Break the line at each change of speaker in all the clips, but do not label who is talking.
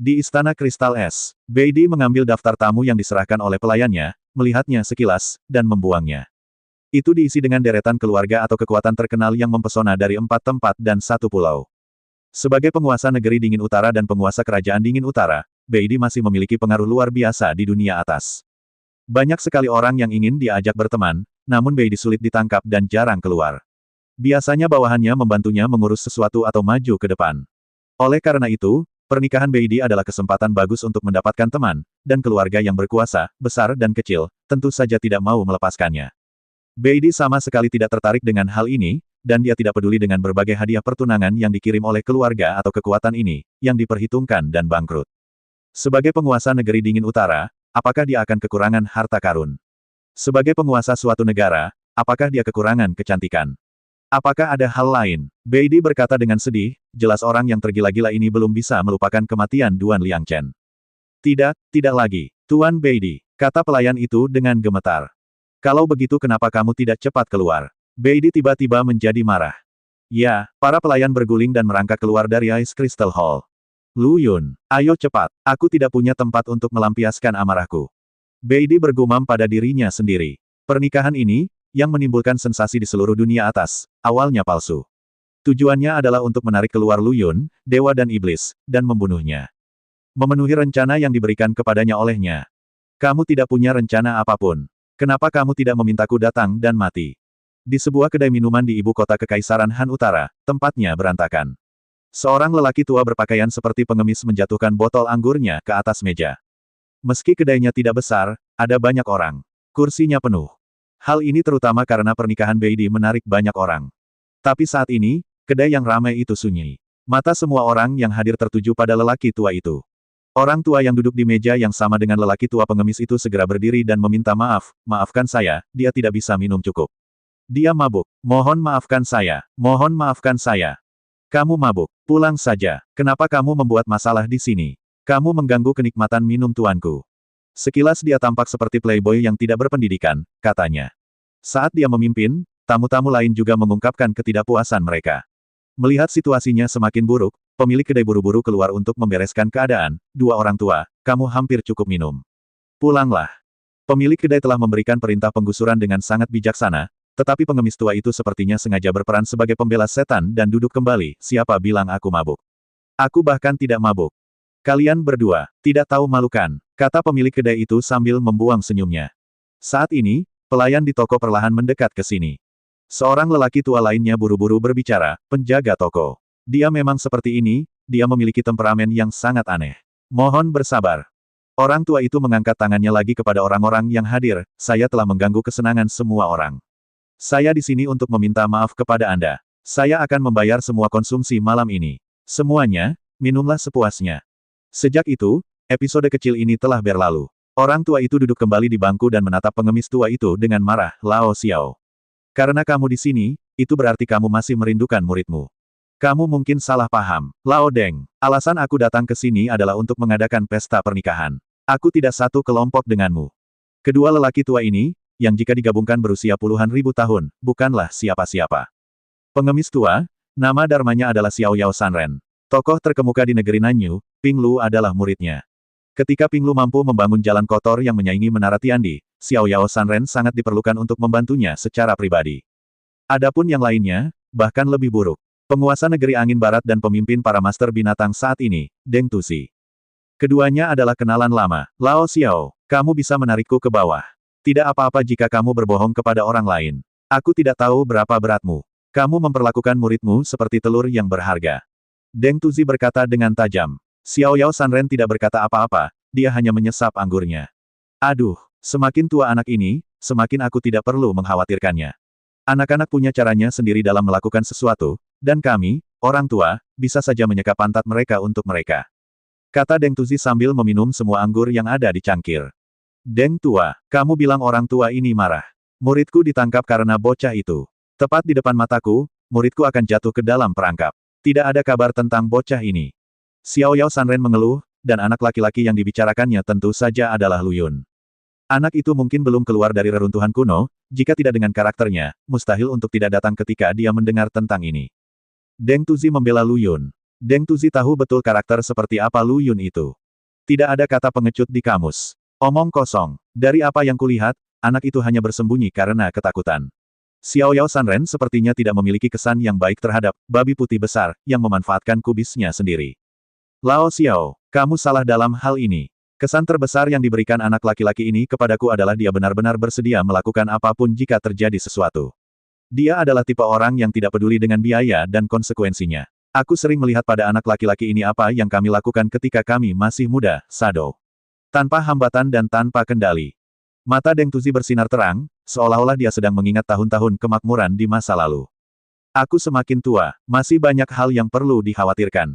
Di Istana Kristal Es, Beidi mengambil daftar tamu yang diserahkan oleh pelayannya, melihatnya sekilas, dan membuangnya. Itu diisi dengan deretan keluarga atau kekuatan terkenal yang mempesona dari 4 tempat dan 1 pulau. Sebagai penguasa negeri Dingin Utara dan penguasa kerajaan Dingin Utara, Beidi masih memiliki pengaruh luar biasa di dunia atas. Banyak sekali orang yang ingin dia ajak berteman, namun Beidi sulit ditangkap dan jarang keluar. Biasanya bawahannya membantunya mengurus sesuatu atau maju ke depan. Oleh karena itu, pernikahan Beidi adalah kesempatan bagus untuk mendapatkan teman, dan keluarga yang berkuasa, besar dan kecil, tentu saja tidak mau melepaskannya. Beidi sama sekali tidak tertarik dengan hal ini, dan dia tidak peduli dengan berbagai hadiah pertunangan yang dikirim oleh keluarga atau kekuatan ini, yang diperhitungkan dan bangkrut. Sebagai penguasa negeri Dingin Utara, apakah dia akan kekurangan harta karun? Sebagai penguasa suatu negara, apakah dia kekurangan kecantikan? Apakah ada hal lain? Beidi berkata dengan sedih, jelas orang yang tergila-gila ini belum bisa melupakan kematian Duan Liangchen. Tidak, tidak lagi, Tuan Beidi, kata pelayan itu dengan gemetar. Kalau begitu kenapa kamu tidak cepat keluar? Beidi tiba-tiba menjadi marah. Ya, para pelayan berguling dan merangkak keluar dari Ice Crystal Hall. Lu Yun, ayo cepat, aku tidak punya tempat untuk melampiaskan amarahku. Beidi bergumam pada dirinya sendiri. Pernikahan ini, yang menimbulkan sensasi di seluruh dunia atas, awalnya palsu. Tujuannya adalah untuk menarik keluar Lu Yun, dewa dan iblis, dan membunuhnya. Memenuhi rencana yang diberikan kepadanya olehnya. Kamu tidak punya rencana apapun. Kenapa kamu tidak memintaku datang dan mati? Di sebuah kedai minuman di ibu kota Kekaisaran Han Utara, tempatnya berantakan. Seorang lelaki tua berpakaian seperti pengemis menjatuhkan botol anggurnya ke atas meja. Meski kedainya tidak besar, ada banyak orang. Kursinya penuh. Hal ini terutama karena pernikahan Beidi menarik banyak orang. Tapi saat ini, kedai yang ramai itu sunyi. Mata semua orang yang hadir tertuju pada lelaki tua itu. Orang tua yang duduk di meja yang sama dengan lelaki tua pengemis itu segera berdiri dan meminta maaf, maafkan saya, dia tidak bisa minum cukup. Dia mabuk. Mohon maafkan saya. Mohon maafkan saya. Kamu mabuk. Pulang saja. Kenapa kamu membuat masalah di sini? Kamu mengganggu kenikmatan minum tuanku. Sekilas dia tampak seperti playboy yang tidak berpendidikan, katanya. Saat dia memimpin, tamu-tamu lain juga mengungkapkan ketidakpuasan mereka. Melihat situasinya semakin buruk, pemilik kedai buru-buru keluar untuk membereskan keadaan. Dua orang tua, kamu hampir cukup minum. Pulanglah. Pemilik kedai telah memberikan perintah penggusuran dengan sangat bijaksana, tetapi pengemis tua itu sepertinya sengaja berperan sebagai pembela setan dan duduk kembali. Siapa bilang aku mabuk? Aku bahkan tidak mabuk. Kalian berdua, tidak tahu malukan, kata pemilik kedai itu sambil membuang senyumnya. Saat ini, pelayan di toko perlahan mendekat ke sini. Seorang lelaki tua lainnya buru-buru berbicara, penjaga toko. Dia memang seperti ini, dia memiliki temperamen yang sangat aneh. Mohon bersabar. Orang tua itu mengangkat tangannya lagi kepada orang-orang yang hadir, saya telah mengganggu kesenangan semua orang. Saya di sini untuk meminta maaf kepada Anda. Saya akan membayar semua konsumsi malam ini. Semuanya, minumlah sepuasnya. Sejak itu, episode kecil ini telah berlalu. Orang tua itu duduk kembali di bangku dan menatap pengemis tua itu dengan marah, Lao Xiao. Karena kamu di sini, itu berarti kamu masih merindukan muridmu. Kamu mungkin salah paham. Lao Deng, alasan aku datang ke sini adalah untuk mengadakan pesta pernikahan. Aku tidak satu kelompok denganmu. Kedua lelaki tua ini, yang jika digabungkan berusia puluhan ribu tahun, bukanlah siapa-siapa. Pengemis tua, nama dharmanya adalah Xiao Yao Sanren. Tokoh terkemuka di negeri Nanyu, Ping Lu adalah muridnya. Ketika Ping Lu mampu membangun jalan kotor yang menyaingi Menara Tiandi, Xiao Yao Sanren sangat diperlukan untuk membantunya secara pribadi. Adapun yang lainnya, bahkan lebih buruk. Penguasa negeri Angin Barat dan pemimpin para master binatang saat ini, Deng Tuzi. Keduanya adalah kenalan lama. Lao Xiao, kamu bisa menarikku ke bawah. Tidak apa-apa jika kamu berbohong kepada orang lain. Aku tidak tahu berapa beratmu. Kamu memperlakukan muridmu seperti telur yang berharga. Deng Tuzi berkata dengan tajam. Xiao Yao Sanren tidak berkata apa-apa, dia hanya menyesap anggurnya. Aduh, semakin tua anak ini, semakin aku tidak perlu mengkhawatirkannya. Anak-anak punya caranya sendiri dalam melakukan sesuatu, dan kami, orang tua, bisa saja menyeka pantat mereka untuk mereka. Kata Deng Tuzi sambil meminum semua anggur yang ada di cangkir. Deng tua, kamu bilang orang tua ini marah. Muridku ditangkap karena bocah itu. Tepat di depan mataku, muridku akan jatuh ke dalam perangkap. Tidak ada kabar tentang bocah ini. Xiao Yao Sanren mengeluh, dan anak laki-laki yang dibicarakannya tentu saja adalah Lu Yun. Anak itu mungkin belum keluar dari reruntuhan kuno, jika tidak dengan karakternya, mustahil untuk tidak datang ketika dia mendengar tentang ini. Deng Tuzi membela Lu Yun. Deng Tuzi tahu betul karakter seperti apa Lu Yun itu. Tidak ada kata pengecut di kamus. Omong kosong. Dari apa yang kulihat, anak itu hanya bersembunyi karena ketakutan. Xiao Yao Sanren sepertinya tidak memiliki kesan yang baik terhadap babi putih besar yang memanfaatkan kubisnya sendiri. Lao Xiao, kamu salah dalam hal ini. Kesan terbesar yang diberikan anak laki-laki ini kepadaku adalah dia benar-benar bersedia melakukan apapun jika terjadi sesuatu. Dia adalah tipe orang yang tidak peduli dengan biaya dan konsekuensinya. Aku sering melihat pada anak laki-laki ini apa yang kami lakukan ketika kami masih muda, Sado. Tanpa hambatan dan tanpa kendali. Mata Deng Tuzi bersinar terang, seolah-olah dia sedang mengingat tahun-tahun kemakmuran di masa lalu. Aku semakin tua, masih banyak hal yang perlu dikhawatirkan.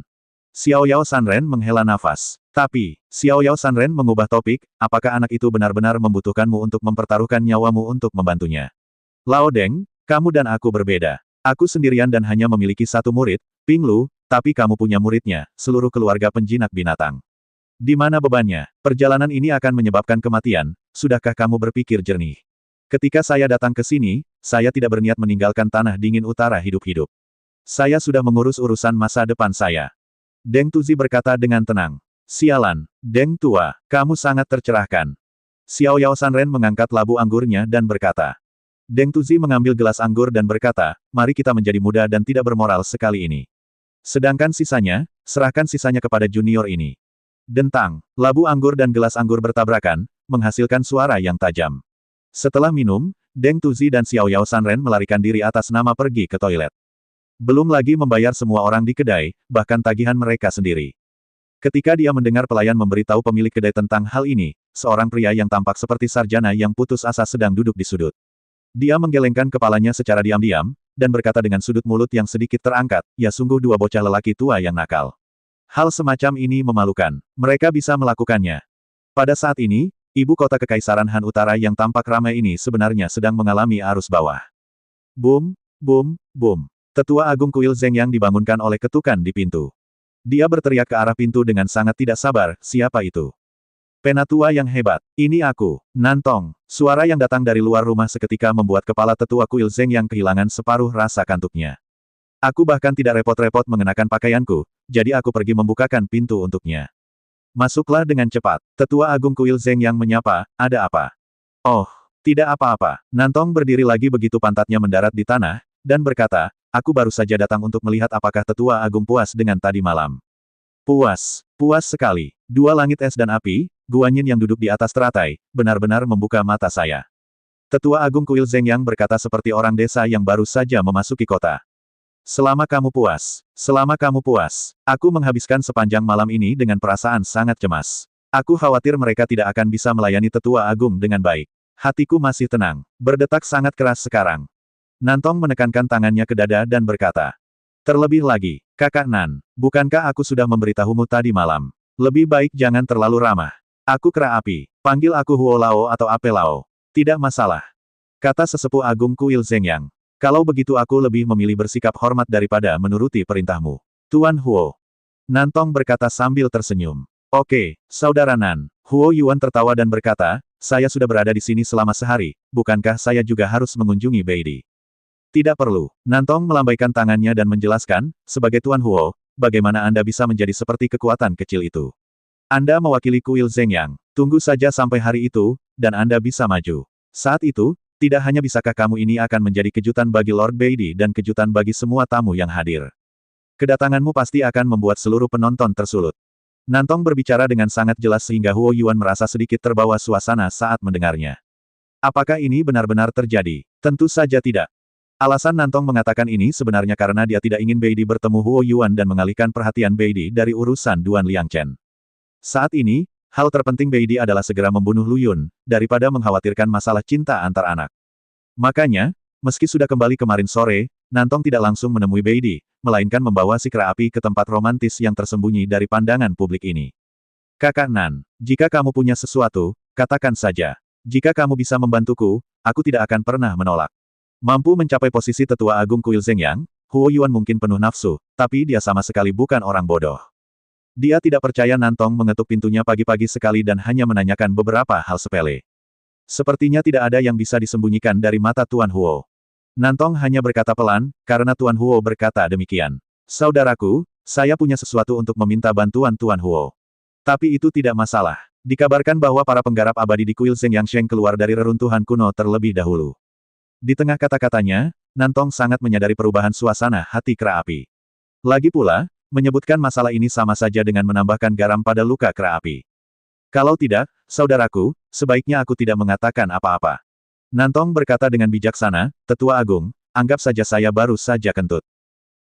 Xiao Yao Sanren menghela nafas. Tapi, Xiao Yao Sanren mengubah topik, apakah anak itu benar-benar membutuhkanmu untuk mempertaruhkan nyawamu untuk membantunya? Lao Deng, kamu dan aku berbeda. Aku sendirian dan hanya memiliki satu murid, Ping Lu, tapi kamu punya muridnya, seluruh keluarga penjinak binatang. Di mana bebannya? Perjalanan ini akan menyebabkan kematian, sudahkah kamu berpikir jernih? Ketika saya datang ke sini, saya tidak berniat meninggalkan tanah dingin utara hidup-hidup. Saya sudah mengurus urusan masa depan saya. Deng Tuzi berkata dengan tenang. Sialan, Deng tua, kamu sangat tercerahkan. Xiao Yao Sanren mengangkat labu anggurnya dan berkata. Deng Tuzi mengambil gelas anggur dan berkata, mari kita menjadi muda dan tidak bermoral sekali ini. Sedangkan sisanya, serahkan sisanya kepada junior ini. Dentang, labu anggur dan gelas anggur bertabrakan, menghasilkan suara yang tajam. Setelah minum, Deng Tuzi dan Xiao Yao Sanren melarikan diri atas nama pergi ke toilet. Belum lagi membayar semua orang di kedai, bahkan tagihan mereka sendiri. Ketika dia mendengar pelayan memberitahu pemilik kedai tentang hal ini, seorang pria yang tampak seperti sarjana yang putus asa sedang duduk di sudut. Dia menggelengkan kepalanya secara diam-diam, dan berkata dengan sudut mulut yang sedikit terangkat, ya sungguh dua bocah lelaki tua yang nakal. Hal semacam ini memalukan. Mereka bisa melakukannya. Pada saat ini, ibu kota Kekaisaran Han Utara yang tampak ramai ini sebenarnya sedang mengalami arus bawah. Boom, boom, boom. Tetua Agung Kuil Zeng yang dibangunkan oleh ketukan di pintu. Dia berteriak ke arah pintu dengan sangat tidak sabar, siapa itu? Penatua yang hebat. Ini aku, Nantong. Suara yang datang dari luar rumah seketika membuat kepala tetua Kuil Zeng yang kehilangan separuh rasa kantuknya. Aku bahkan tidak repot-repot mengenakan pakaianku, jadi aku pergi membukakan pintu untuknya. Masuklah dengan cepat. Tetua Agung Kuil Zeng yang menyapa, ada apa? Oh, tidak apa-apa. Nantong berdiri lagi begitu pantatnya mendarat di tanah, dan berkata, aku baru saja datang untuk melihat apakah Tetua Agung puas dengan tadi malam. Puas, puas sekali. Dua langit es dan api, Guanyin yang duduk di atas teratai, benar-benar membuka mata saya. Tetua Agung Kuil Zeng yang berkata seperti orang desa yang baru saja memasuki kota. Selama kamu puas, aku menghabiskan sepanjang malam ini dengan perasaan sangat cemas. Aku khawatir mereka tidak akan bisa melayani Tetua Agung dengan baik. Hatiku masih tenang, berdetak sangat keras sekarang. Nantong menekankan tangannya ke dada dan berkata. Terlebih lagi, Kakak Nan, bukankah aku sudah memberitahumu tadi malam? Lebih baik jangan terlalu ramah. Aku kera api, panggil aku Huo Lao atau Ape Lao. Tidak masalah. Kata sesepuh Agung Kuil Zeng Yang. Kalau begitu aku lebih memilih bersikap hormat daripada menuruti perintahmu. Tuan Huo. Nantong berkata sambil tersenyum. Oke, Saudara Nan. Huo Yuan tertawa dan berkata, saya sudah berada di sini selama sehari, bukankah saya juga harus mengunjungi Beidi? Tidak perlu. Nantong melambaikan tangannya dan menjelaskan, sebagai Tuan Huo, bagaimana Anda bisa menjadi seperti kekuatan kecil itu? Anda mewakili Kuil Zeng Yang. Tunggu saja sampai hari itu, dan Anda bisa maju. Saat itu, tidak hanya bisakah kamu ini akan menjadi kejutan bagi Lord Beidi dan kejutan bagi semua tamu yang hadir. Kedatanganmu pasti akan membuat seluruh penonton tersulut. Nantong berbicara dengan sangat jelas sehingga Huo Yuan merasa sedikit terbawa suasana saat mendengarnya. Apakah ini benar-benar terjadi? Tentu saja tidak. Alasan Nantong mengatakan ini sebenarnya karena dia tidak ingin Beidi bertemu Huo Yuan dan mengalihkan perhatian Beidi dari urusan Duan Liangchen. Saat ini, hal terpenting Beidi adalah segera membunuh Lu Yun, daripada mengkhawatirkan masalah cinta antar anak. Makanya, meski sudah kembali kemarin sore, Nantong tidak langsung menemui Beidi, melainkan membawa si kera api ke tempat romantis yang tersembunyi dari pandangan publik ini. Kakak Nan, jika kamu punya sesuatu, katakan saja. Jika kamu bisa membantuku, aku tidak akan pernah menolak. Mampu mencapai posisi Tetua Agung Kuil Zeng Yang, Huo Yuan mungkin penuh nafsu, tapi dia sama sekali bukan orang bodoh. Dia tidak percaya Nantong mengetuk pintunya pagi-pagi sekali dan hanya menanyakan beberapa hal sepele. Sepertinya tidak ada yang bisa disembunyikan dari mata Tuan Huo. Nantong hanya berkata pelan, karena Tuan Huo berkata demikian. Saudaraku, saya punya sesuatu untuk meminta bantuan Tuan Huo. Tapi itu tidak masalah. Dikabarkan bahwa para penggarap abadi di kuil Zeng Yangsheng keluar dari reruntuhan kuno terlebih dahulu. Di tengah kata-katanya, Nantong sangat menyadari perubahan suasana hati kera api. Lagi pula, menyebutkan masalah ini sama saja dengan menambahkan garam pada luka kera api. Kalau tidak, saudaraku, sebaiknya aku tidak mengatakan apa-apa. Nantong berkata dengan bijaksana, Tetua Agung, anggap saja saya baru saja kentut.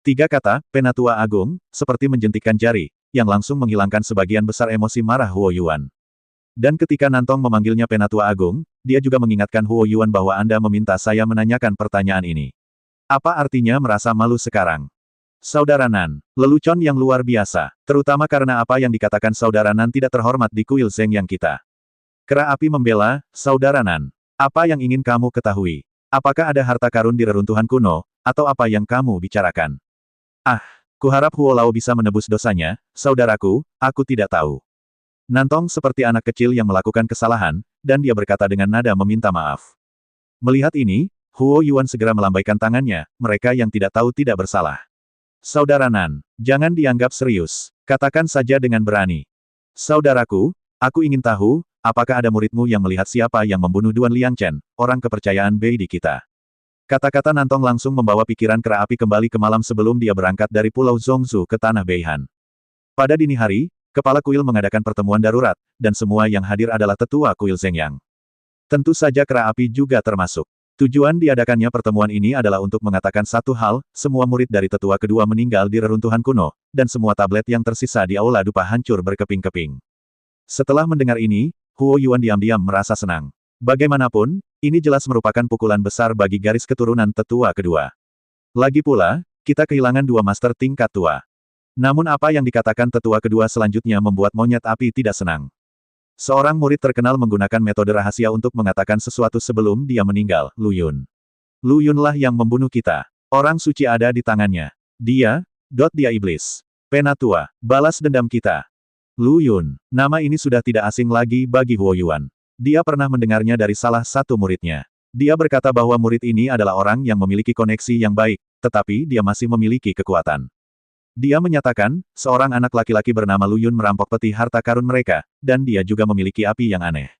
3 kata, Penatua Agung, seperti menjentikkan jari, yang langsung menghilangkan sebagian besar emosi marah Huo Yuan. Dan ketika Nantong memanggilnya Penatua Agung, dia juga mengingatkan Huo Yuan bahwa Anda meminta saya menanyakan pertanyaan ini. Apa artinya merasa malu sekarang? Saudara Nan, lelucon yang luar biasa, terutama karena apa yang dikatakan Saudara Nan tidak terhormat di kuil Zeng yang kita. Kera api membela, Saudara Nan. Apa yang ingin kamu ketahui? Apakah ada harta karun di reruntuhan kuno, atau apa yang kamu bicarakan? Ah, kuharap Huo Lao bisa menebus dosanya, saudaraku, aku tidak tahu. Nantong seperti anak kecil yang melakukan kesalahan, dan dia berkata dengan nada meminta maaf. Melihat ini, Huo Yuan segera melambaikan tangannya, mereka yang tidak tahu tidak bersalah. Saudara Nan, jangan dianggap serius, katakan saja dengan berani. Saudaraku, aku ingin tahu, apakah ada muridmu yang melihat siapa yang membunuh Duan Liangchen, orang kepercayaan Bei di kita? Kata-kata Nantong langsung membawa pikiran kera api kembali ke malam sebelum dia berangkat dari Pulau Zhongzhou ke Tanah Beihan. Pada dini hari, Kepala kuil mengadakan pertemuan darurat, dan semua yang hadir adalah tetua kuil Zeng Yang. Tentu saja kera api juga termasuk. Tujuan diadakannya pertemuan ini adalah untuk mengatakan satu hal, semua murid dari tetua kedua meninggal di reruntuhan kuno, dan semua tablet yang tersisa di aula dupa hancur berkeping-keping. Setelah mendengar ini, Huo Yuan diam-diam merasa senang. Bagaimanapun, ini jelas merupakan pukulan besar bagi garis keturunan tetua kedua. Lagi pula, kita kehilangan 2 master tingkat tua. Namun apa yang dikatakan tetua kedua selanjutnya membuat monyet api tidak senang. Seorang murid terkenal menggunakan metode rahasia untuk mengatakan sesuatu sebelum dia meninggal, Lu Yun. Lu Yunlah yang membunuh kita. Orang suci ada di tangannya. Dia iblis. Penatua, balas dendam kita. Lu Yun, nama ini sudah tidak asing lagi bagi Huo Yuan. Dia pernah mendengarnya dari salah satu muridnya. Dia berkata bahwa murid ini adalah orang yang memiliki koneksi yang baik, tetapi dia masih memiliki kekuatan. Dia menyatakan, seorang anak laki-laki bernama Lu Yun merampok peti harta karun mereka, dan dia juga memiliki api yang aneh.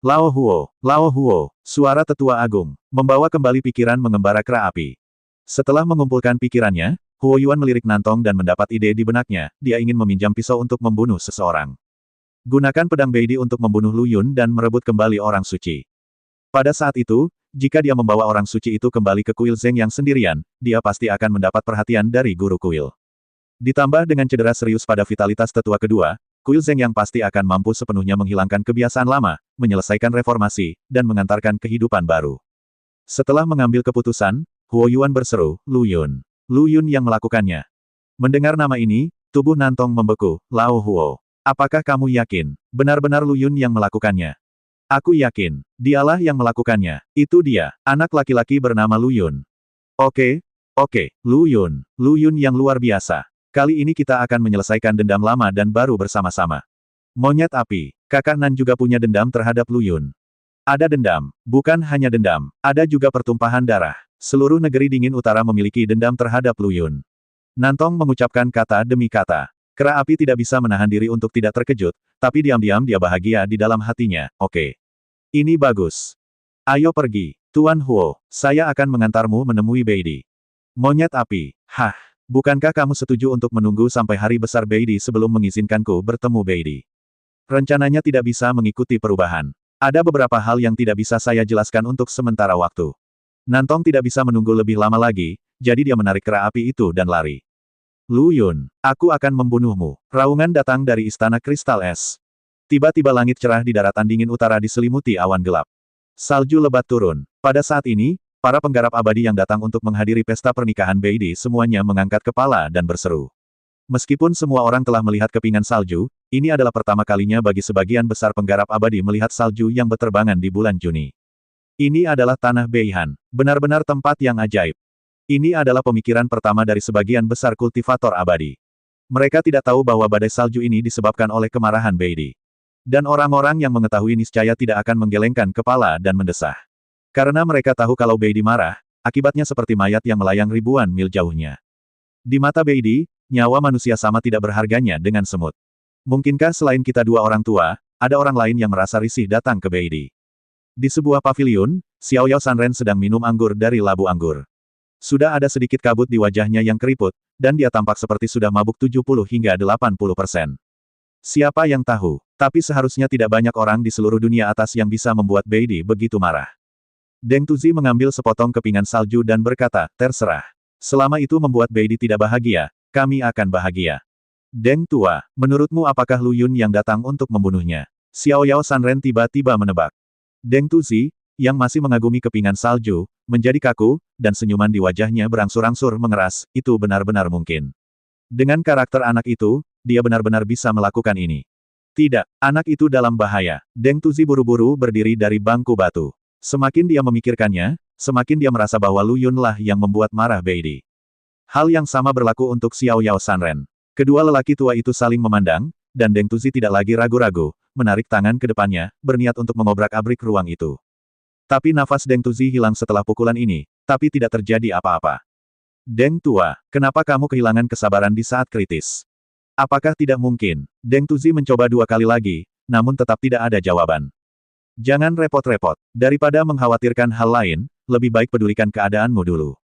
Lao Huo, suara tetua agung, membawa kembali pikiran mengembara kera api. Setelah mengumpulkan pikirannya, Huo Yuan melirik Nantong dan mendapat ide di benaknya, dia ingin meminjam pisau untuk membunuh seseorang. Gunakan pedang Beidi untuk membunuh Lu Yun dan merebut kembali orang suci. Pada saat itu, jika dia membawa orang suci itu kembali ke kuil Zeng yang sendirian, dia pasti akan mendapat perhatian dari guru kuil. Ditambah dengan cedera serius pada vitalitas tetua kedua, kuil Zeng yang pasti akan mampu sepenuhnya menghilangkan kebiasaan lama, menyelesaikan reformasi, dan mengantarkan kehidupan baru. Setelah mengambil keputusan, Huo Yuan berseru, Lu Yun. Lu Yun yang melakukannya. Mendengar nama ini, tubuh Nantong membeku, Lao Huo. Apakah kamu yakin, benar-benar Lu Yun yang melakukannya? Aku yakin, dialah yang melakukannya. Itu dia, anak laki-laki bernama Lu Yun. Oke, Lu Yun yang luar biasa. Kali ini kita akan menyelesaikan dendam lama dan baru bersama-sama. Monyet api, kakak Nan juga punya dendam terhadap Lu Yun. Ada dendam, bukan hanya dendam, ada juga pertumpahan darah. Seluruh negeri dingin utara memiliki dendam terhadap Lu Yun. Nantong mengucapkan kata demi kata. Kera api tidak bisa menahan diri untuk tidak terkejut, tapi diam-diam dia bahagia di dalam hatinya. Oke. Ini bagus. Ayo pergi, Tuan Huo, saya akan mengantarmu menemui Beidi. Monyet api, hah. Bukankah kamu setuju untuk menunggu sampai hari besar Beidi sebelum mengizinkanku bertemu Beidi? Rencananya tidak bisa mengikuti perubahan. Ada beberapa hal yang tidak bisa saya jelaskan untuk sementara waktu. Nantong tidak bisa menunggu lebih lama lagi, jadi dia menarik kera api itu dan lari. Lu Yun, aku akan membunuhmu. Raungan datang dari istana kristal es. Tiba-tiba langit cerah di daratan dingin utara diselimuti awan gelap. Salju lebat turun. Pada saat ini, para penggarap abadi yang datang untuk menghadiri pesta pernikahan Beidi semuanya mengangkat kepala dan berseru. Meskipun semua orang telah melihat kepingan salju, ini adalah pertama kalinya bagi sebagian besar penggarap abadi melihat salju yang berterbangan di bulan Juni. Ini adalah Tanah Beihan, benar-benar tempat yang ajaib. Ini adalah pemikiran pertama dari sebagian besar kultivator abadi. Mereka tidak tahu bahwa badai salju ini disebabkan oleh kemarahan Beidi. Dan orang-orang yang mengetahui niscaya tidak akan menggelengkan kepala dan mendesah. Karena mereka tahu kalau Beidi marah, akibatnya seperti mayat yang melayang ribuan mil jauhnya. Di mata Beidi, nyawa manusia sama tidak berharganya dengan semut. Mungkinkah selain kita dua orang tua, ada orang lain yang merasa risih datang ke Beidi? Di sebuah paviliun, Xiao Yao Sanren sedang minum anggur dari labu anggur. Sudah ada sedikit kabut di wajahnya yang keriput, dan dia tampak seperti sudah mabuk 70 hingga 80%. Siapa yang tahu, tapi seharusnya tidak banyak orang di seluruh dunia atas yang bisa membuat Beidi begitu marah. Deng Tuzi mengambil sepotong kepingan salju dan berkata, terserah. Selama itu membuat Beidi tidak bahagia, kami akan bahagia. Deng Tua, menurutmu apakah Lu Yun yang datang untuk membunuhnya? Xiao Yao Sanren tiba-tiba menebak. Deng Tuzi, yang masih mengagumi kepingan salju, menjadi kaku, dan senyuman di wajahnya berangsur-angsur mengeras, itu benar-benar mungkin. Dengan karakter anak itu, dia benar-benar bisa melakukan ini. Tidak, anak itu dalam bahaya. Deng Tuzi buru-buru berdiri dari bangku batu. Semakin dia memikirkannya, semakin dia merasa bahwa Lu Yun lah yang membuat marah Beidi. Hal yang sama berlaku untuk Xiao Yao Sanren. Kedua lelaki tua itu saling memandang, dan Deng Tuzi tidak lagi ragu-ragu, menarik tangan ke depannya, berniat untuk mengobrak-abrik ruang itu. Tapi nafas Deng Tuzi hilang setelah pukulan ini, tapi tidak terjadi apa-apa. Deng Tua, kenapa kamu kehilangan kesabaran di saat kritis? Apakah tidak mungkin? Deng Tuzi mencoba 2 kali lagi, namun tetap tidak ada jawaban. Jangan repot-repot. Daripada mengkhawatirkan hal lain, lebih baik pedulikan keadaanmu dulu.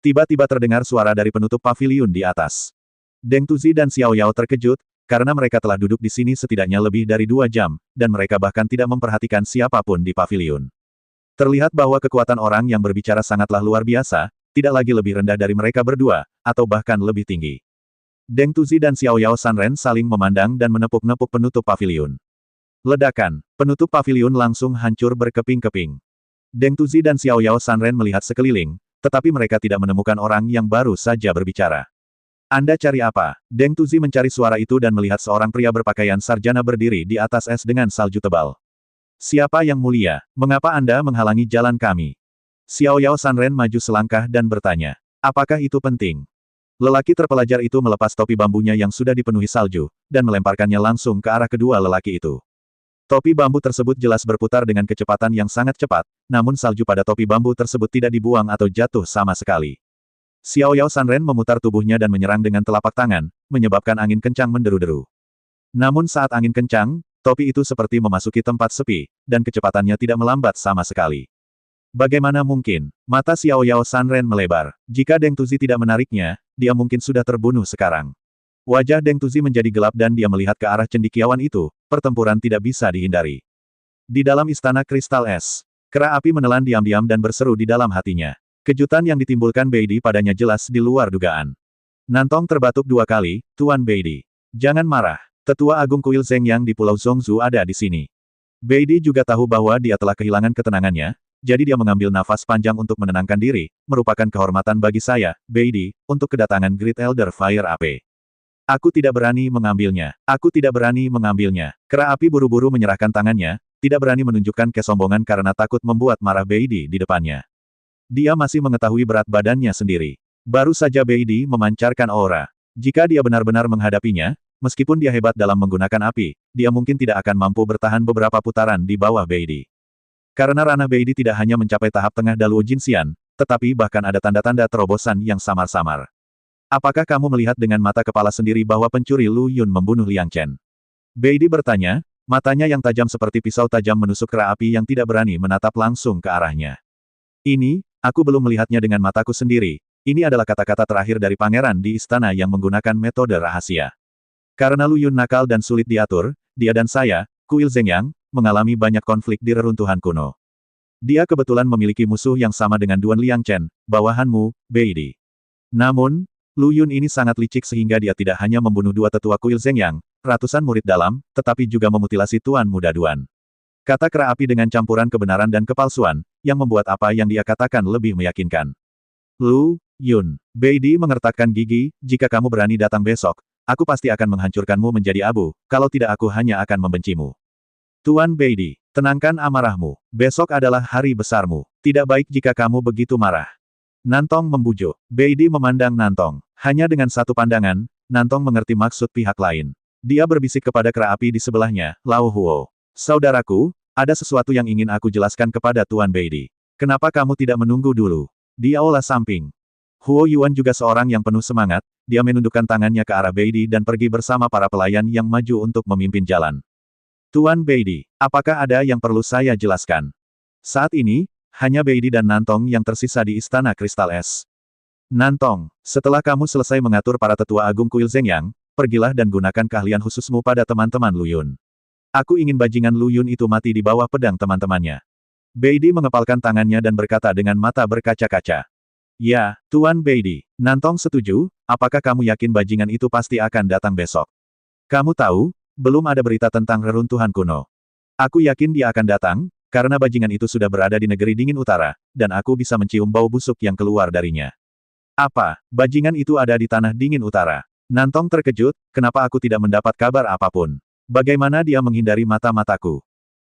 Tiba-tiba terdengar suara dari penutup paviliun di atas. Deng Tuzi dan Xiao Yao terkejut, karena mereka telah duduk di sini setidaknya lebih dari 2 jam, dan mereka bahkan tidak memperhatikan siapapun di paviliun. Terlihat bahwa kekuatan orang yang berbicara sangatlah luar biasa, tidak lagi lebih rendah dari mereka berdua, atau bahkan lebih tinggi. Deng Tuzi dan Xiao Yao Sanren saling memandang dan menepuk-nepuk penutup paviliun. Ledakan, penutup paviliun langsung hancur berkeping-keping. Deng Tuzi dan Xiao Yao Sanren melihat sekeliling, tetapi mereka tidak menemukan orang yang baru saja berbicara. Anda cari apa? Deng Tuzi mencari suara itu dan melihat seorang pria berpakaian sarjana berdiri di atas es dengan salju tebal. Siapa yang mulia? Mengapa Anda menghalangi jalan kami? Xiao Yao Sanren maju selangkah dan bertanya. Apakah itu penting? Lelaki terpelajar itu melepas topi bambunya yang sudah dipenuhi salju, dan melemparkannya langsung ke arah kedua lelaki itu. Topi bambu tersebut jelas berputar dengan kecepatan yang sangat cepat, namun salju pada topi bambu tersebut tidak dibuang atau jatuh sama sekali. Xiao Yao Sanren memutar tubuhnya dan menyerang dengan telapak tangan, menyebabkan angin kencang menderu-deru. Namun saat angin kencang, topi itu seperti memasuki tempat sepi, dan kecepatannya tidak melambat sama sekali. Bagaimana mungkin? Mata Xiao Yao Sanren melebar. Jika Deng Tuzi tidak menariknya, dia mungkin sudah terbunuh sekarang. Wajah Deng Tuzi menjadi gelap dan dia melihat ke arah cendekiawan itu, pertempuran tidak bisa dihindari. Di dalam istana kristal es, kera api menelan diam-diam dan berseru di dalam hatinya. Kejutan yang ditimbulkan Beidi padanya jelas di luar dugaan. Nantong terbatuk 2 kali, Tuan Beidi. Jangan marah. Tetua Agung Kuil Zhengyang di Pulau Zhongzhou ada di sini. Beidi juga tahu bahwa dia telah kehilangan ketenangannya, jadi dia mengambil nafas panjang untuk menenangkan diri, merupakan kehormatan bagi saya, Beidi, untuk kedatangan Great Elder Fire AP. Aku tidak berani mengambilnya. Aku tidak berani mengambilnya. Kera api buru-buru menyerahkan tangannya, tidak berani menunjukkan kesombongan karena takut membuat marah Beidi di depannya. Dia masih mengetahui berat badannya sendiri. Baru saja Beidi memancarkan aura. Jika dia benar-benar menghadapinya, meskipun dia hebat dalam menggunakan api, dia mungkin tidak akan mampu bertahan beberapa putaran di bawah Beidi. Karena ranah Beidi tidak hanya mencapai tahap tengah Daluo Jinxian, tetapi bahkan ada tanda-tanda terobosan yang samar-samar. Apakah kamu melihat dengan mata kepala sendiri bahwa pencuri Lu Yun membunuh Liang Chen? Beidi bertanya, matanya yang tajam seperti pisau tajam menusuk kera api yang tidak berani menatap langsung ke arahnya. Ini, aku belum melihatnya dengan mataku sendiri. Ini adalah kata-kata terakhir dari pangeran di istana yang menggunakan metode rahasia. Karena Lu Yun nakal dan sulit diatur, dia dan saya, Kuil Zhengyang, mengalami banyak konflik di reruntuhan kuno. Dia kebetulan memiliki musuh yang sama dengan Duan Liang Chen, bawahanmu, Beidi. Namun, Lu Yun ini sangat licik sehingga dia tidak hanya membunuh 2 tetua Kuil Zhengyang, ratusan murid dalam, tetapi juga memutilasi Tuan Muda Duan. Kata kera api dengan campuran kebenaran dan kepalsuan, yang membuat apa yang dia katakan lebih meyakinkan. Lu Yun, Beidi mengertakkan gigi, jika kamu berani datang besok, aku pasti akan menghancurkanmu menjadi abu, kalau tidak aku hanya akan membencimu. Tuan Beidi, tenangkan amarahmu. Besok adalah hari besarmu. Tidak baik jika kamu begitu marah. Nantong membujuk. Beidi memandang Nantong. Hanya dengan satu pandangan, Nantong mengerti maksud pihak lain. Dia berbisik kepada kera api di sebelahnya, Lao Huo. Saudaraku, ada sesuatu yang ingin aku jelaskan kepada Tuan Beidi. Kenapa kamu tidak menunggu dulu? Dia olah samping. Huo Yuan juga seorang yang penuh semangat, dia menundukkan tangannya ke arah Beidi dan pergi bersama para pelayan yang maju untuk memimpin jalan. Tuan Beidi, apakah ada yang perlu saya jelaskan? Saat ini, hanya Beidi dan Nantong yang tersisa di Istana Kristal Es. Nantong, setelah kamu selesai mengatur para tetua agung kuil Zhengyang, pergilah dan gunakan keahlian khususmu pada teman-teman Lu Yun. Aku ingin bajingan Lu Yun itu mati di bawah pedang teman-temannya. Beidi mengepalkan tangannya dan berkata dengan mata berkaca-kaca. Ya, Tuan Beidi. Nantong setuju, apakah kamu yakin bajingan itu pasti akan datang besok? Kamu tahu, belum ada berita tentang reruntuhan kuno. Aku yakin dia akan datang, karena bajingan itu sudah berada di negeri dingin utara, dan aku bisa mencium bau busuk yang keluar darinya. Apa, bajingan itu ada di tanah dingin utara? Nantong terkejut, kenapa aku tidak mendapat kabar apapun? Bagaimana dia menghindari mata-mataku?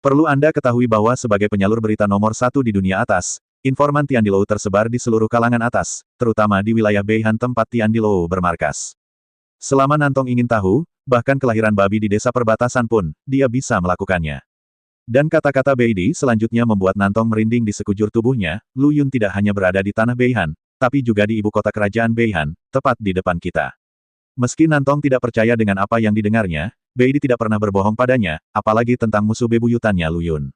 Perlu Anda ketahui bahwa sebagai penyalur berita nomor 1 di dunia atas, informan Tiandilou tersebar di seluruh kalangan atas, terutama di wilayah Beihan tempat Tiandilou bermarkas. Selama Nantong ingin tahu, bahkan kelahiran babi di desa perbatasan pun, dia bisa melakukannya. Dan kata-kata Beidi selanjutnya membuat Nantong merinding di sekujur tubuhnya. Lu Yun tidak hanya berada di tanah Beihan, tapi juga di ibu kota kerajaan Beihan, tepat di depan kita. Meski Nantong tidak percaya dengan apa yang didengarnya, Beidi tidak pernah berbohong padanya, apalagi tentang musuh bebuyutannya Lu Yun.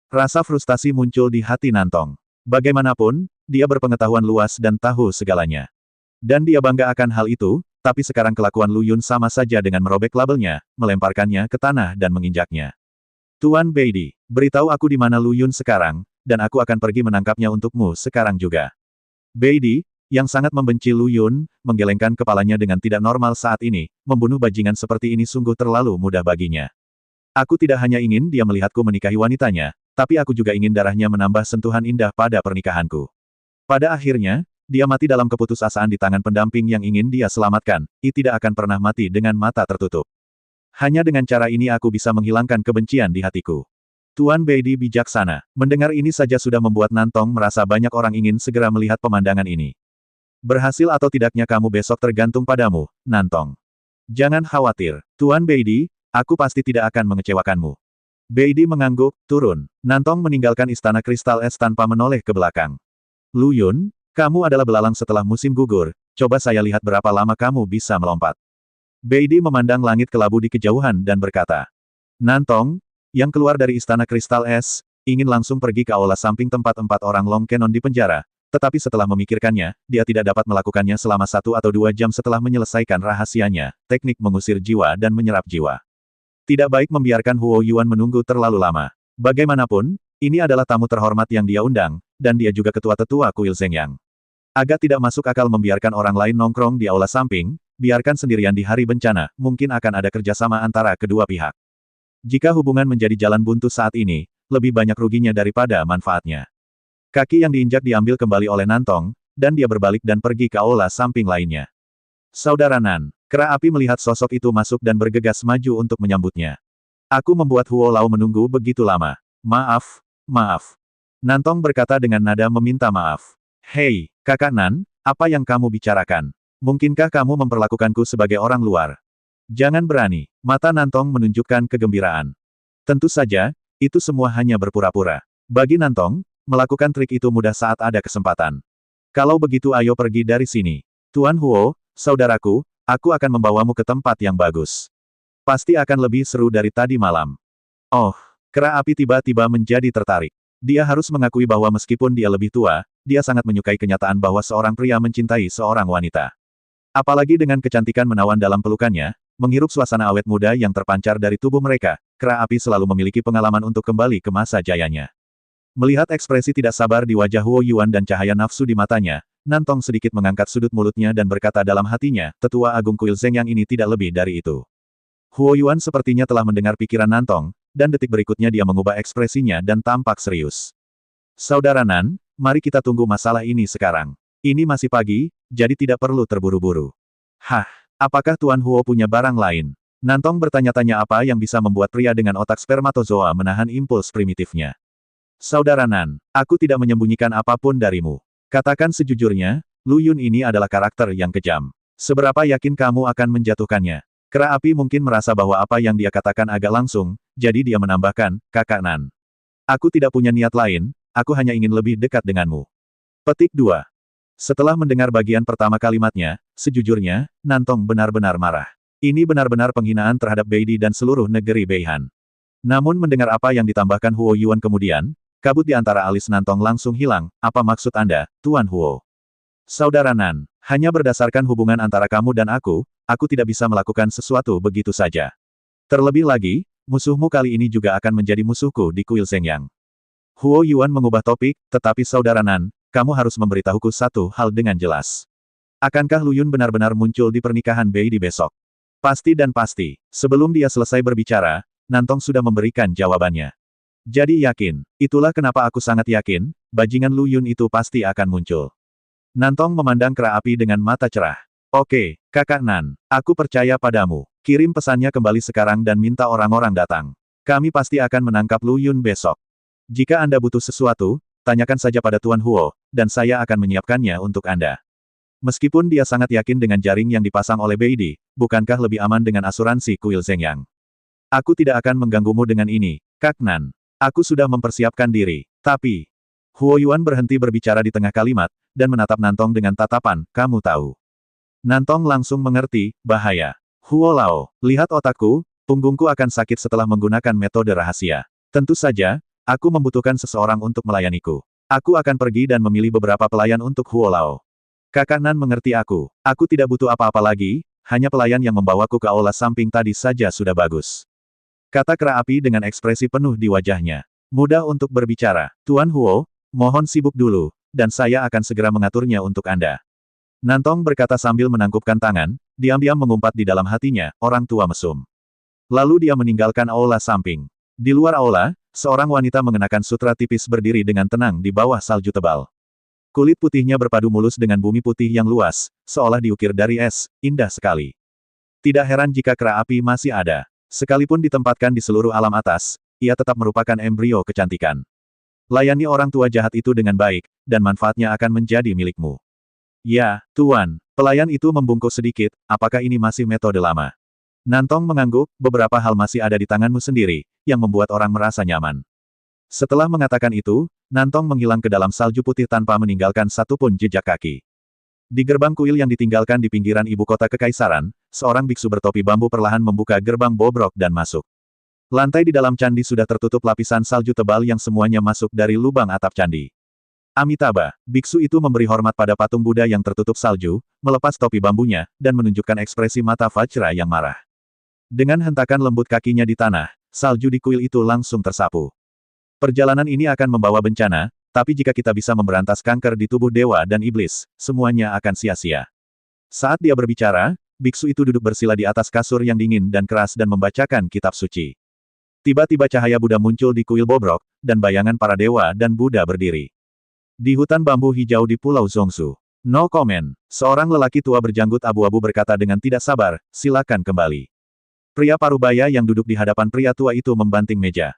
Rasa frustasi muncul di hati Nantong. Bagaimanapun, dia berpengetahuan luas dan tahu segalanya. Dan dia bangga akan hal itu, tapi sekarang kelakuan Lu Yun sama saja dengan merobek labelnya, melemparkannya ke tanah dan menginjaknya. Tuan Beidi, beritahu aku di mana Lu Yun sekarang, dan aku akan pergi menangkapnya untukmu sekarang juga. Beidi, yang sangat membenci Lu Yun, menggelengkan kepalanya dengan tidak normal saat ini, membunuh bajingan seperti ini sungguh terlalu mudah baginya. Aku tidak hanya ingin dia melihatku menikahi wanitanya, tapi aku juga ingin darahnya menambah sentuhan indah pada pernikahanku. Pada akhirnya, dia mati dalam keputusasaan di tangan pendamping yang ingin dia selamatkan, ia tidak akan pernah mati dengan mata tertutup. Hanya dengan cara ini aku bisa menghilangkan kebencian di hatiku. Tuan Beidi bijaksana. Mendengar ini saja sudah membuat Nantong merasa banyak orang ingin segera melihat pemandangan ini. Berhasil atau tidaknya kamu besok tergantung padamu, Nantong. Jangan khawatir, Tuan Beidi, aku pasti tidak akan mengecewakanmu. Beidi mengangguk, turun. Nantong meninggalkan Istana Kristal Es tanpa menoleh ke belakang. Lu Yun, kamu adalah belalang setelah musim gugur, coba saya lihat berapa lama kamu bisa melompat. Beidi memandang langit kelabu di kejauhan dan berkata. Nantong, yang keluar dari Istana Kristal Es, ingin langsung pergi ke aula samping tempat 4 orang Long Canon di penjara, tetapi setelah memikirkannya, dia tidak dapat melakukannya selama 1 atau 2 jam setelah menyelesaikan rahasianya, teknik mengusir jiwa dan menyerap jiwa. Tidak baik membiarkan Huo Yuan menunggu terlalu lama. Bagaimanapun, ini adalah tamu terhormat yang dia undang, dan dia juga ketua tetua kuil Zhengyang. Agak tidak masuk akal membiarkan orang lain nongkrong di aula samping, biarkan sendirian di hari bencana, mungkin akan ada kerjasama antara kedua pihak. Jika hubungan menjadi jalan buntu saat ini, lebih banyak ruginya daripada manfaatnya. Kaki yang diinjak diambil kembali oleh Nantong, dan dia berbalik dan pergi ke aula samping lainnya. Saudara Nan, kera api melihat sosok itu masuk dan bergegas maju untuk menyambutnya. Aku membuat Huo Lao menunggu begitu lama. Maaf, maaf. Nantong berkata dengan nada meminta maaf. Hei, kakak Nan, apa yang kamu bicarakan? Mungkinkah kamu memperlakukanku sebagai orang luar? Jangan berani. Mata Nantong menunjukkan kegembiraan. Tentu saja, itu semua hanya berpura-pura. Bagi Nantong, melakukan trik itu mudah saat ada kesempatan. Kalau begitu ayo pergi dari sini. Tuan Huo, saudaraku, aku akan membawamu ke tempat yang bagus. Pasti akan lebih seru dari tadi malam. Oh, kera api tiba-tiba menjadi tertarik. Dia harus mengakui bahwa meskipun dia lebih tua, dia sangat menyukai kenyataan bahwa seorang pria mencintai seorang wanita. Apalagi dengan kecantikan menawan dalam pelukannya, menghirup suasana awet muda yang terpancar dari tubuh mereka, kera api selalu memiliki pengalaman untuk kembali ke masa jayanya. Melihat ekspresi tidak sabar di wajah Huo Yuan dan cahaya nafsu di matanya, Nantong sedikit mengangkat sudut mulutnya dan berkata dalam hatinya, tetua agung kuil Zhengyang ini tidak lebih dari itu. Huo Yuan sepertinya telah mendengar pikiran Nantong, dan detik berikutnya dia mengubah ekspresinya dan tampak serius. Saudara Nan, mari kita tunggu masalah ini sekarang. Ini masih pagi, jadi tidak perlu terburu-buru. Hah, apakah Tuan Huo punya barang lain? Nantong bertanya-tanya apa yang bisa membuat pria dengan otak spermatozoa menahan impuls primitifnya. Saudara Nan, aku tidak menyembunyikan apapun darimu. Katakan sejujurnya, Lu Yun ini adalah karakter yang kejam. Seberapa yakin kamu akan menjatuhkannya? Kera api mungkin merasa bahwa apa yang dia katakan agak langsung, jadi dia menambahkan, Kakak Nan. Aku tidak punya niat lain, aku hanya ingin lebih dekat denganmu. Petik 2. Setelah mendengar bagian pertama kalimatnya, sejujurnya, Nantong benar-benar marah. Ini benar-benar penghinaan terhadap Beidi dan seluruh negeri Beihan. Namun mendengar apa yang ditambahkan Huo Yuan kemudian, kabut di antara alis Nantong langsung hilang. Apa maksud Anda, Tuan Huo? Saudara Nan, hanya berdasarkan hubungan antara kamu dan aku tidak bisa melakukan sesuatu begitu saja. Terlebih lagi, musuhmu kali ini juga akan menjadi musuhku di kuil Zhengyang. Huo Yuan mengubah topik, tetapi Saudara Nan, kamu harus memberitahuku satu hal dengan jelas. Akankah Lu Yun benar-benar muncul di pernikahan Beidi besok? Pasti dan pasti. Sebelum dia selesai berbicara, Nantong sudah memberikan jawabannya. Jadi yakin, itulah kenapa aku sangat yakin, bajingan Lu Yun itu pasti akan muncul. Nantong memandang kera api dengan mata cerah. Oke, Kakak Nan, aku percaya padamu. Kirim pesannya kembali sekarang dan minta orang-orang datang. Kami pasti akan menangkap Lu Yun besok. Jika Anda butuh sesuatu, tanyakan saja pada Tuan Huo, dan saya akan menyiapkannya untuk Anda. Meskipun dia sangat yakin dengan jaring yang dipasang oleh Beidi, bukankah lebih aman dengan asuransi kuil Zhengyang? Aku tidak akan mengganggumu dengan ini, Kak Nan. Aku sudah mempersiapkan diri. Tapi, Huo Yuan berhenti berbicara di tengah kalimat, dan menatap Nantong dengan tatapan, kamu tahu. Nantong langsung mengerti, bahaya. Huo Lao, lihat otakku, punggungku akan sakit setelah menggunakan metode rahasia. Tentu saja, aku membutuhkan seseorang untuk melayaniku. Aku akan pergi dan memilih beberapa pelayan untuk Huo Lao. Kakak Nan mengerti aku. Aku tidak butuh apa-apa lagi, hanya pelayan yang membawaku ke aula samping tadi saja sudah bagus. Kata kera api dengan ekspresi penuh di wajahnya. Mudah untuk berbicara. Tuan Huo, mohon sibuk dulu, dan saya akan segera mengaturnya untuk Anda. Nantong berkata sambil menangkupkan tangan, diam-diam mengumpat di dalam hatinya, orang tua mesum. Lalu dia meninggalkan aula samping. Di luar aula, seorang wanita mengenakan sutra tipis berdiri dengan tenang di bawah salju tebal. Kulit putihnya berpadu mulus dengan bumi putih yang luas, seolah diukir dari es, indah sekali. Tidak heran jika kera api masih ada. Sekalipun ditempatkan di seluruh alam atas, ia tetap merupakan embrio kecantikan. Layani orang tua jahat itu dengan baik, dan manfaatnya akan menjadi milikmu. Ya, Tuan, pelayan itu membungkuk sedikit, apakah ini masih metode lama? Nantong mengangguk, beberapa hal masih ada di tanganmu sendiri, yang membuat orang merasa nyaman. Setelah mengatakan itu, Nantong menghilang ke dalam salju putih tanpa meninggalkan satupun jejak kaki. Di gerbang kuil yang ditinggalkan di pinggiran ibu kota kekaisaran, seorang biksu bertopi bambu perlahan membuka gerbang bobrok dan masuk. Lantai di dalam candi sudah tertutup lapisan salju tebal yang semuanya masuk dari lubang atap candi. Amitabha, biksu itu memberi hormat pada patung Buddha yang tertutup salju, melepas topi bambunya, dan menunjukkan ekspresi mata Vajra yang marah. Dengan hentakan lembut kakinya di tanah, salju di kuil itu langsung tersapu. Perjalanan ini akan membawa bencana, tapi jika kita bisa memberantas kanker di tubuh dewa dan iblis, semuanya akan sia-sia. Saat dia berbicara, biksu itu duduk bersila di atas kasur yang dingin dan keras dan membacakan kitab suci. Tiba-tiba cahaya Buddha muncul di kuil bobrok, dan bayangan para dewa dan Buddha berdiri. Di hutan bambu hijau di Pulau Zhongshu. No comment. Seorang lelaki tua berjanggut abu-abu berkata dengan tidak sabar, silakan kembali. Pria parubaya yang duduk di hadapan pria tua itu membanting meja.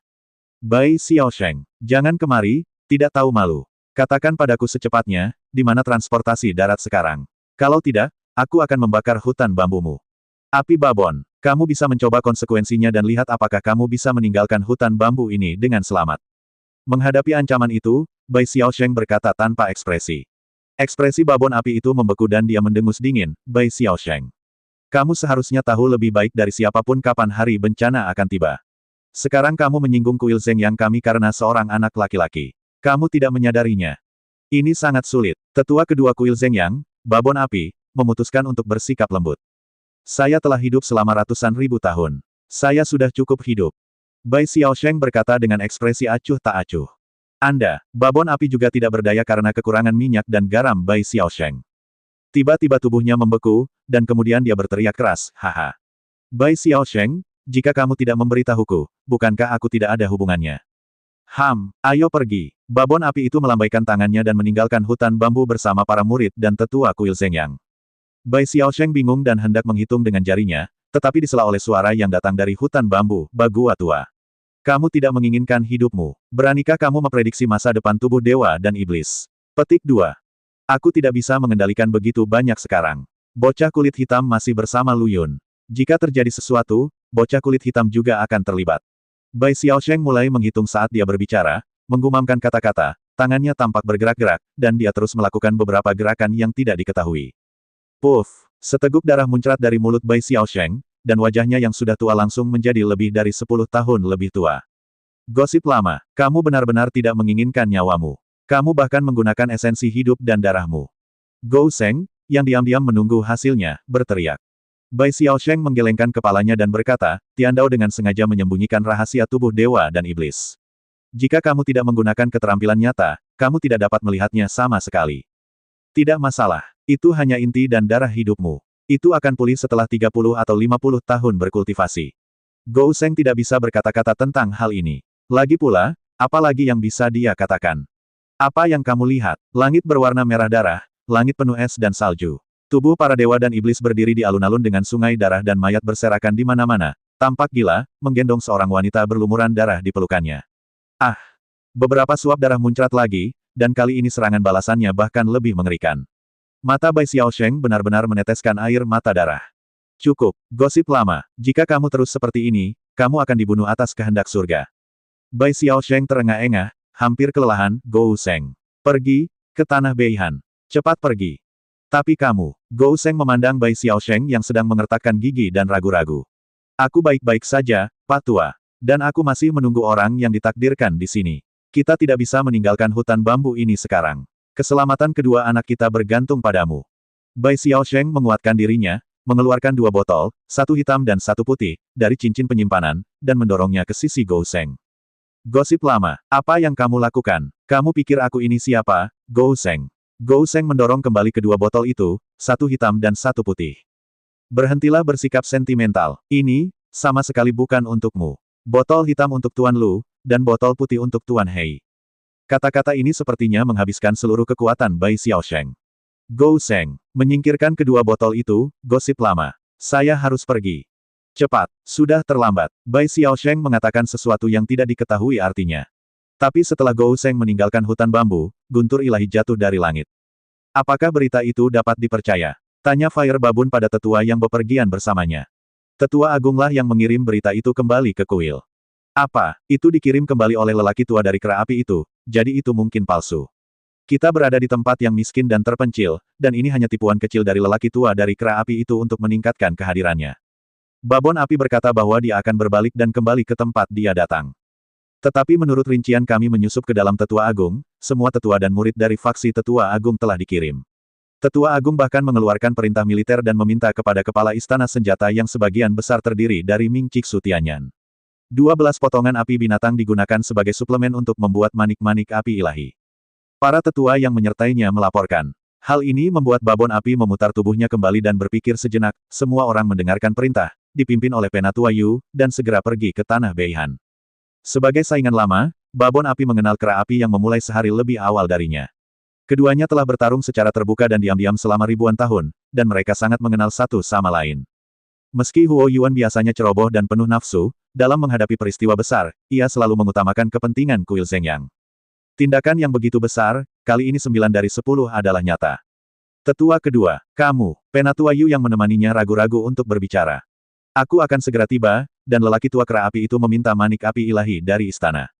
Bai Xiaosheng, jangan kemari, tidak tahu malu. Katakan padaku secepatnya, di mana transportasi darat sekarang. Kalau tidak, aku akan membakar hutan bambumu. Api babon, kamu bisa mencoba konsekuensinya dan lihat apakah kamu bisa meninggalkan hutan bambu ini dengan selamat. Menghadapi ancaman itu, Bai Xiaosheng berkata tanpa ekspresi. Ekspresi babon api itu membeku dan dia mendengus dingin, Bai Xiaosheng. Kamu seharusnya tahu lebih baik dari siapapun kapan hari bencana akan tiba. Sekarang kamu menyinggung kuil Zhengyang kami karena seorang anak laki-laki. Kamu tidak menyadarinya. Ini sangat sulit. Tetua kedua kuil Zhengyang, babon api, memutuskan untuk bersikap lembut. Saya telah hidup selama ratusan ribu tahun. Saya sudah cukup hidup. Bai Xiaosheng berkata dengan ekspresi acuh tak acuh. Anda, babon api juga tidak berdaya karena kekurangan minyak dan garam Bai Xiaosheng. Tiba-tiba tubuhnya membeku, dan kemudian dia berteriak keras, haha. Bai Xiaosheng, jika kamu tidak memberitahuku, bukankah aku tidak ada hubungannya? Ayo pergi. Babon api itu melambaikan tangannya dan meninggalkan hutan bambu bersama para murid dan tetua kuil Zhengyang. Bai Xiaosheng bingung dan hendak menghitung dengan jarinya, tetapi disela oleh suara yang datang dari hutan bambu, Bagua tua. Kamu tidak menginginkan hidupmu. Beranikah kamu memprediksi masa depan tubuh dewa dan iblis? Petik 2. Aku tidak bisa mengendalikan begitu banyak sekarang. Bocah kulit hitam masih bersama Lu Yun. Jika terjadi sesuatu, bocah kulit hitam juga akan terlibat. Bai Xiaosheng mulai menghitung saat dia berbicara, menggumamkan kata-kata, tangannya tampak bergerak-gerak, dan dia terus melakukan beberapa gerakan yang tidak diketahui. Puff! Seteguk darah muncrat dari mulut Bai Xiaosheng, dan wajahnya yang sudah tua langsung menjadi lebih dari 10 tahun lebih tua. Gosip lama, kamu benar-benar tidak menginginkan nyawamu. Kamu bahkan menggunakan esensi hidup dan darahmu. Gou Sheng, yang diam-diam menunggu hasilnya, berteriak. Bai Xiaosheng menggelengkan kepalanya dan berkata, Tiandao dengan sengaja menyembunyikan rahasia tubuh dewa dan iblis. Jika kamu tidak menggunakan keterampilan nyata, kamu tidak dapat melihatnya sama sekali. Tidak masalah, itu hanya inti dan darah hidupmu. Itu akan pulih setelah 30 atau 50 tahun berkultivasi. Gou Sheng tidak bisa berkata-kata tentang hal ini. Lagi pula, apa lagi yang bisa dia katakan? Apa yang kamu lihat? Langit berwarna merah darah, langit penuh es dan salju. Tubuh para dewa dan iblis berdiri di alun-alun dengan sungai darah dan mayat berserakan di mana-mana. Tampak gila, menggendong seorang wanita berlumuran darah di pelukannya. Ah! Beberapa suap darah muncrat lagi, dan kali ini serangan balasannya bahkan lebih mengerikan. Mata Bai Xiaosheng benar-benar meneteskan air mata darah. Cukup, gosip lama. Jika kamu terus seperti ini, kamu akan dibunuh atas kehendak surga. Bai Xiaosheng terengah-engah, hampir kelelahan, Gou Sheng. Pergi, ke tanah Beihan. Cepat pergi. Tapi kamu, Gou Sheng memandang Bai Xiaosheng yang sedang mengertakkan gigi dan ragu-ragu. Aku baik-baik saja, Pak Tua. Dan aku masih menunggu orang yang ditakdirkan di sini. Kita tidak bisa meninggalkan hutan bambu ini sekarang. Keselamatan kedua anak kita bergantung padamu. Bai Xiaosheng menguatkan dirinya, mengeluarkan 2 botol, 1 hitam dan 1 putih, dari cincin penyimpanan, dan mendorongnya ke sisi Gou Sheng. Gosip lama, apa yang kamu lakukan? Kamu pikir aku ini siapa, Gou Sheng? Gou Sheng mendorong kembali kedua botol itu, 1 hitam dan 1 putih. Berhentilah bersikap sentimental. Ini, sama sekali bukan untukmu. Botol hitam untuk Tuan Lu, dan botol putih untuk Tuan Hei. Kata-kata ini sepertinya menghabiskan seluruh kekuatan Bai Xiaosheng. Gou Sheng, menyingkirkan kedua botol itu, gosip lama. Saya harus pergi. Cepat, sudah terlambat. Bai Xiaosheng mengatakan sesuatu yang tidak diketahui artinya. Tapi setelah Gou Sheng meninggalkan hutan bambu, guntur ilahi jatuh dari langit. Apakah berita itu dapat dipercaya? Tanya Fire Babun pada tetua yang bepergian bersamanya. Tetua agunglah yang mengirim berita itu kembali ke kuil. Apa, itu dikirim kembali oleh lelaki tua dari kera api itu, jadi itu mungkin palsu. Kita berada di tempat yang miskin dan terpencil, dan ini hanya tipuan kecil dari lelaki tua dari kera api itu untuk meningkatkan kehadirannya. Babon api berkata bahwa dia akan berbalik dan kembali ke tempat dia datang. Tetapi menurut rincian kami menyusup ke dalam tetua agung, semua tetua dan murid dari faksi tetua agung telah dikirim. Tetua agung bahkan mengeluarkan perintah militer dan meminta kepada kepala istana senjata yang sebagian besar terdiri dari Ming Ciksu Tianyan. 12 potongan api binatang digunakan sebagai suplemen untuk membuat manik-manik api ilahi. Para tetua yang menyertainya melaporkan. Hal ini membuat babon api memutar tubuhnya kembali dan berpikir sejenak, semua orang mendengarkan perintah, dipimpin oleh Penatua Yu, dan segera pergi ke tanah Beihan. Sebagai saingan lama, babon api mengenal kera api yang memulai sehari lebih awal darinya. Keduanya telah bertarung secara terbuka dan diam-diam selama ribuan tahun, dan mereka sangat mengenal satu sama lain. Meski Huo Yuan biasanya ceroboh dan penuh nafsu, dalam menghadapi peristiwa besar, ia selalu mengutamakan kepentingan kuil Zhengyang. Tindakan yang begitu besar, kali ini 9 dari 10 adalah nyata. Tetua kedua, kamu, Penatua Yu yang menemaninya ragu-ragu untuk berbicara. Aku akan segera tiba, dan lelaki tua kera api itu meminta manik api ilahi dari istana.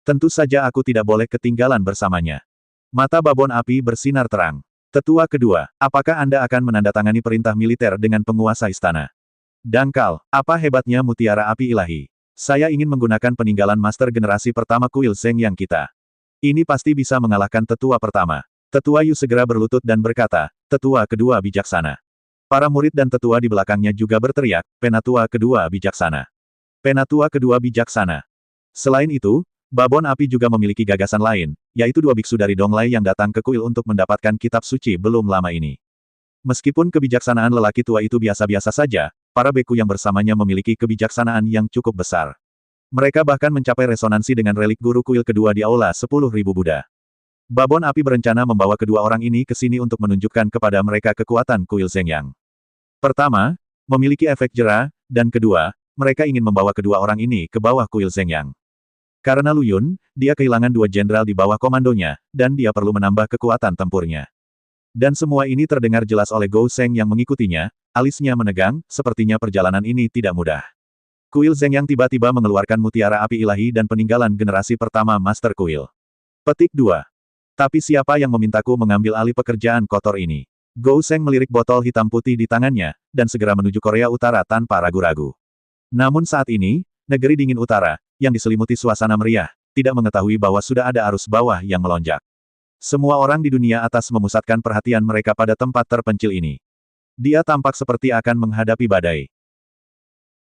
Tentu saja aku tidak boleh ketinggalan bersamanya. Mata babon api bersinar terang. Tetua kedua, apakah Anda akan menandatangani perintah militer dengan penguasa istana? Dangkal, apa hebatnya mutiara api ilahi? Saya ingin menggunakan peninggalan master generasi pertama kuil Zhengyang kita. Ini pasti bisa mengalahkan tetua pertama. Tetua Yu segera berlutut dan berkata, tetua kedua bijaksana. Para murid dan tetua di belakangnya juga berteriak, Penatua kedua bijaksana. Penatua kedua bijaksana. Selain itu, babon api juga memiliki gagasan lain, yaitu 2 biksu dari Donglai yang datang ke kuil untuk mendapatkan kitab suci belum lama ini. Meskipun kebijaksanaan lelaki tua itu biasa-biasa saja, para beku yang bersamanya memiliki kebijaksanaan yang cukup besar. Mereka bahkan mencapai resonansi dengan relik guru kuil kedua di Aula 10.000 Buddha. Babon api berencana membawa kedua orang ini ke sini untuk menunjukkan kepada mereka kekuatan kuil Zhengyang. Pertama, memiliki efek jera, dan kedua, mereka ingin membawa kedua orang ini ke bawah kuil Zhengyang. Karena Lu Yun, dia kehilangan 2 jenderal di bawah komandonya, dan dia perlu menambah kekuatan tempurnya. Dan semua ini terdengar jelas oleh Gou Sheng yang mengikutinya, alisnya menegang, sepertinya perjalanan ini tidak mudah. Kuil Zhengyang tiba-tiba mengeluarkan mutiara api ilahi dan peninggalan generasi pertama Master Kuil. Petik 2. Tapi siapa yang memintaku mengambil alih pekerjaan kotor ini? Gou Seng melirik botol hitam putih di tangannya, dan segera menuju Korea Utara tanpa ragu-ragu. Namun saat ini, negeri dingin utara, yang diselimuti suasana meriah, tidak mengetahui bahwa sudah ada arus bawah yang melonjak. Semua orang di dunia atas memusatkan perhatian mereka pada tempat terpencil ini. Dia tampak seperti akan menghadapi badai.